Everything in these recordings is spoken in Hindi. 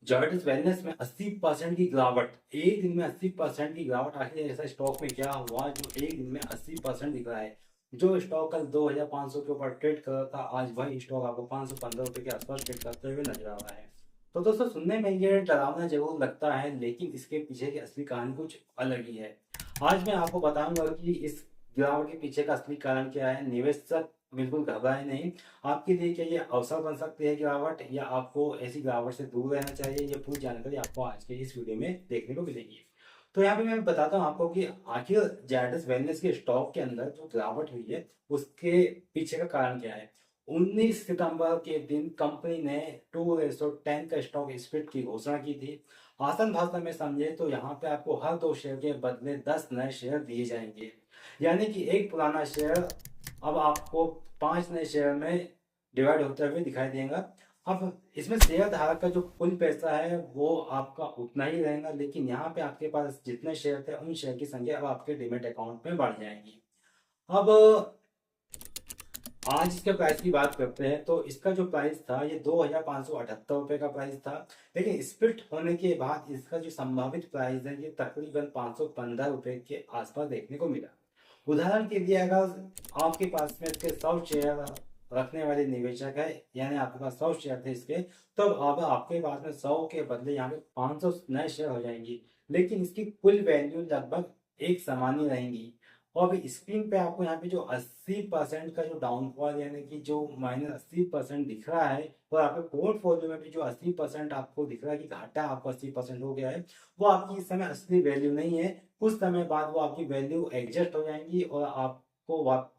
जॉयडस वेलनेस में 80% की गिरावट, एक दिन में 80% की गिरावट। आखिर ऐसा स्टॉक में क्या हुआ जो एक दिन में 80% दिख रहा है? जो स्टॉक कल 2500 के ऊपर ट्रेड कर रहा था, आज वही स्टॉक आपको 515 रुपए के आसपास ट्रेड करते हुए नजर आ रहा है। तो दोस्तों, सुनने में ये डरावना जरूर लगता है, लेकिन इसके पीछे की असली कहानी कुछ अलग ही है। आज मैं आपको बताऊंगा कि इस गिरावट के पीछे का असली कारण क्या है। निवेशक बिल्कुल घबराए नहीं। आपके लिए क्या ये अवसर बन सकती है गिरावट, या आपको ऐसी गिरावट से दूर रहना चाहिए? ये पूरी जानकारी आपको आज के इस वीडियो में देखने को मिलेगी। तो यहाँ पे मैं बताता हूँ आपको कि आखिर जायडस वेलनेस के स्टॉक के अंदर जो गिरावट हुई है उसके पीछे का कारण क्या है। 19 सितंबर के दिन कंपनी ने 2:10 का स्टॉक स्प्लिट की घोषणा की थी। आसान भाषा में समझे तो यहाँ पे आपको हर 2 शेयर के बदले 10 नए शेयर दिए जाएंगे। यानी कि एक पुराना शेयर अब आपको 5 नए शेयर में डिवाइड होते हुए दिखाई देगा। अब इसमें शेयर धारक का जो कुल पैसा है वो आपका उतना ही रहेगा, लेकिन यहाँ पे आपके पास जितने शेयर थे उन शेयर की संख्या अब आपके डीमेट अकाउंट में बढ़ जाएगी। अब आज इसके प्राइस की बात करते हैं तो इसका जो प्राइस था ये 2578 रुपये का प्राइस था। लेकिन स्प्लिट होने के बाद इसका जो संभावित प्राइस है ये तकरीबन 515 रुपये के आसपास देखने को मिला। उदाहरण के लिए अगर आपके पास में इसके 100 शेयर रखने वाले निवेशक है, यानी आपके पास 100 शेयर थे इसके, तो अब आपके पास में 100 के बदले यहाँ पे 500 नए शेयर हो जाएंगी। लेकिन इसकी कुल वैल्यू लगभग एक समान ही रहेंगी। और अभी स्क्रीन पे आपको यहाँ पे जो 80% का जो डाउनफॉल, यानी कि जो -80% दिख रहा है, और आपके पोर्टफोलियो में भी जो 80% आपको दिख रहा है कि घाटा आपको 80% हो गया है, वो आपकी इस समय असली वैल्यू नहीं है। कुछ समय बाद वो आपकी वैल्यू एडजस्ट हो जाएंगी और आपको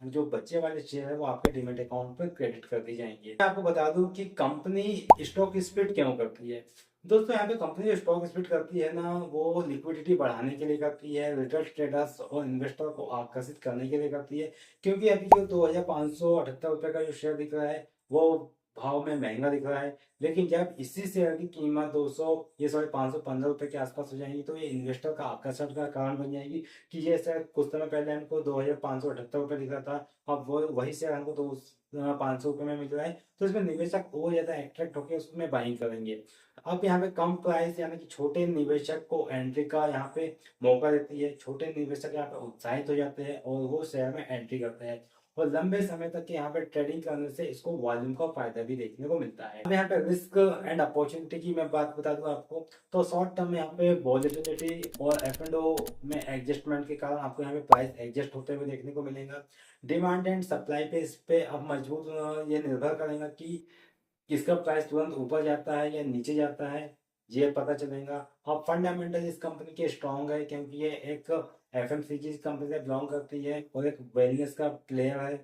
जो बच्चे वाले शेयर है वो आपके डीमेट अकाउंट पर क्रेडिट कर दी जाएंगे। मैं आपको बता दूं कि कंपनी स्टॉक स्प्लिट क्यों करती है। दोस्तों, यहाँ पे कंपनी जो स्टॉक स्प्लिट करती है ना, वो लिक्विडिटी बढ़ाने के लिए करती है, रिटेल ट्रेडर्स और इन्वेस्टर को आकर्षित करने के लिए करती है। क्योंकि अभी जो 2578 रुपये का जो शेयर दिख रहा है वो भाव में महंगा दिख रहा है, लेकिन जब इसी शेयर की कीमत 200, ये 515 रुपये के आसपास हो जाएंगी तो ये इन्वेस्टर का आकर्षण का कारण बन जाएगी कि ये शेयर कुछ समय पहले हमको 2578 रुपये दिख रहा था, अब वो वही शेयर हमको 500 रुपये में मिल रहा है। तो इसमें निवेशक और ज्यादा अट्रैक्ट होकर उसमें बाइंग करेंगे। अब यहाँ पे कम प्राइस, यानी कि छोटे निवेशक को एंट्री का यहाँ पे मौका देती है। छोटे निवेशक यहाँ पे उत्साहित हो जाते हैं और वो शेयर में एंट्री करते हैं, और लंबे समय तक के यहाँ पे ट्रेडिंग करने से इसको वॉल्यूम का फायदा भी देखने को मिलता है। अब यहाँ पे रिस्क एंड अपॉर्चुनिटी की मैं बात बता दूं आपको, तो शॉर्ट टर्म में यहाँ पे वॉलेटिलिटी और एफ एंड ओ में एडजस्टमेंट के कारण आपको यहाँ पे प्राइस एडजस्ट होते हुए देखने को मिलेगा। डिमांड एंड सप्लाई पे इस पे अब मजबूत ये निर्भर करेगा कि किसका प्राइस तुरंत ऊपर जाता है या नीचे जाता है, ये पता चलेगा। अब फंडामेंटल इस कंपनी के स्ट्रांग है, क्योंकि ये एक एफएमसीजी कंपनी से बिलोंग करती है और एक वेलनेस का प्लेयर है।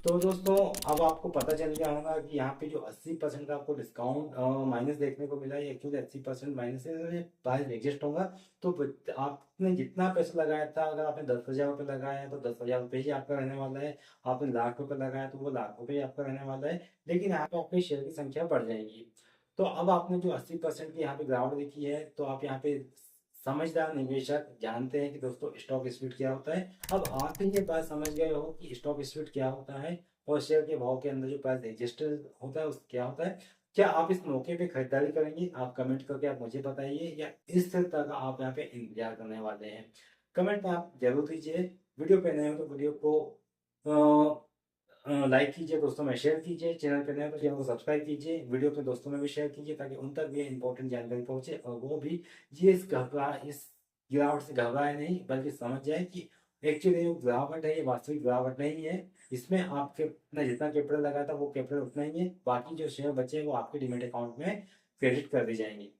तो दोस्तों, अब आपको पता चल गया होगा कि यहाँ पे जो 80% का आपको डिस्काउंट माइनस देखने को मिला है, एक्चुअली 80% माइनस है, प्राइस एडजस्ट होगा। तो आपने जितना पैसा लगाया था, अगर आपने 10,000 रुपये लगाया है तो 10,000 रुपये ही आपका रहने वाला है। आपने लाख रुपये लगाया तो वो लाख रुपये ही आपका रहने वाला है। लेकिन यहाँ पे आपकी शेयर की संख्या बढ़ जाएगी। तो अब आपने जो 80% की यहाँ पे गिरावट देखी है, तो आप यहाँ पे समझदार निवेशक जानते हैं कि दोस्तों स्टॉक स्प्लिट क्या होता है। अब आप ही ये बात समझ गए हो कि स्टॉक स्प्लिट क्या होता है और शेयर के भाव के अंदर जो प्राइस एडजस्टर होता है उस क्या होता है। क्या आप इस मौके पे खरीदारी करेंगे? आप कमेंट करके आप मुझे बताइए, या इस तरह का आप यहाँ पे इंतजार करने वाले हैं? कमेंट में आप जरूर दीजिए। वीडियो पे नए हो तो वीडियो को लाइक कीजिए, दोस्तों में शेयर कीजिए, चैनल पे नए हो तो चैनल को सब्सक्राइब कीजिए, वीडियो अपने दोस्तों में भी शेयर कीजिए ताकि उन तक भी इंपॉर्टेंट जानकारी पहुंचे और वो भी ये इस गिरावट से घबराए नहीं, बल्कि समझ जाए कि एक्चुअली जो गिरावट है ये वास्तविक गिरावट नहीं है। इसमें आपके अपना जितना कैपिटल लगा था वो कैपिटल उतना ही है, बाकी जो शेयर बचे वो आपके डीमेट अकाउंट में क्रेडिट कर दी जाएंगे।